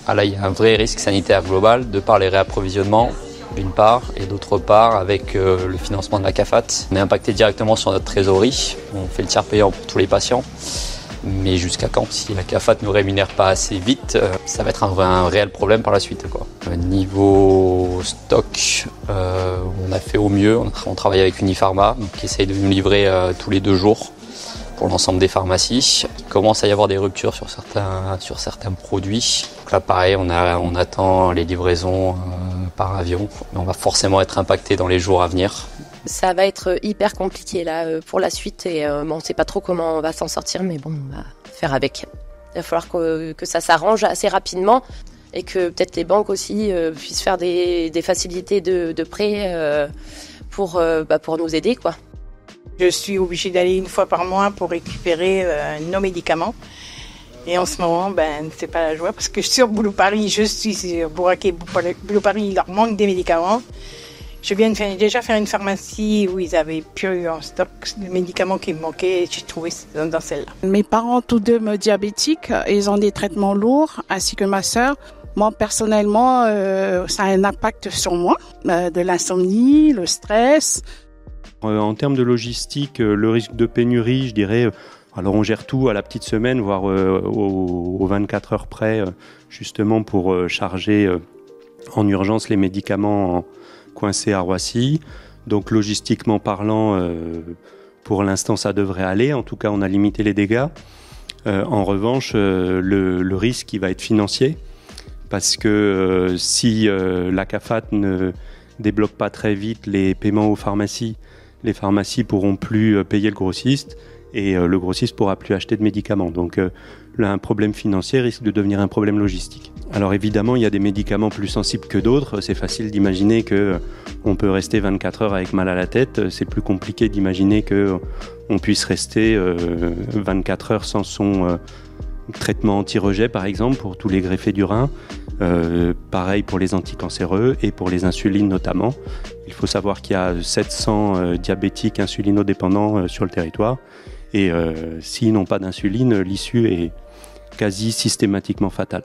Ah là, il y a un vrai risque sanitaire global de par les réapprovisionnements, d'une part, et d'autre part, avec le financement de la CAFAT. On est impacté directement sur notre trésorerie. On fait le tiers payant pour tous les patients. Mais jusqu'à quand? Si la CAFAT ne nous rémunère pas assez vite, ça va être un réel problème par la suite, quoi. Niveau stock, on a fait au mieux. On travaille avec Unifarma, qui essaye de nous livrer tous les 2 jours pour l'ensemble des pharmacies. Il commence à y avoir des ruptures sur certains produits. Donc là, pareil, on attend les livraisons par avion. On va forcément être impacté dans les jours à venir. Ça va être hyper compliqué là pour la suite et on ne sait pas trop comment on va s'en sortir, mais bon, on va faire avec. Il va falloir que ça s'arrange assez rapidement et que peut-être les banques aussi puissent faire des facilités de prêt pour nous aider, quoi. Je suis obligée d'aller 1 fois par mois pour récupérer nos médicaments. Et en ce moment, c'est pas la joie parce que sur Boulot Paris, je suis sur Bouraké, Boulot Paris, il leur manque des médicaments. Je viens déjà faire une pharmacie où ils avaient plus en stock de médicaments qui me manquaient et j'ai trouvé dans celle-là. Mes parents, tous deux diabétiques, ils ont des traitements lourds, ainsi que ma sœur. Moi, personnellement, ça a un impact sur moi, de l'insomnie, le stress. En termes de logistique, le risque de pénurie, je dirais, alors on gère tout à la petite semaine, voire aux 24 heures près, justement pour charger en urgence les médicaments coincés à Roissy. Donc logistiquement parlant, pour l'instant ça devrait aller, en tout cas on a limité les dégâts. En revanche, le risque il va être financier, parce que si la CAFAT ne débloque pas très vite les paiements aux pharmacies, les pharmacies pourront plus payer le grossiste et le grossiste pourra plus acheter de médicaments. Donc là, un problème financier risque de devenir un problème logistique. Alors évidemment, il y a des médicaments plus sensibles que d'autres. C'est facile d'imaginer qu'on peut rester 24 heures avec mal à la tête. C'est plus compliqué d'imaginer qu'on puisse rester 24 heures sans son traitement anti-rejet, par exemple, pour tous les greffés du rein. Pareil pour les anticancéreux et pour les insulines notamment. Il faut savoir qu'il y a 700 diabétiques insulinodépendants sur le territoire et s'ils n'ont pas d'insuline, l'issue est quasi systématiquement fatale.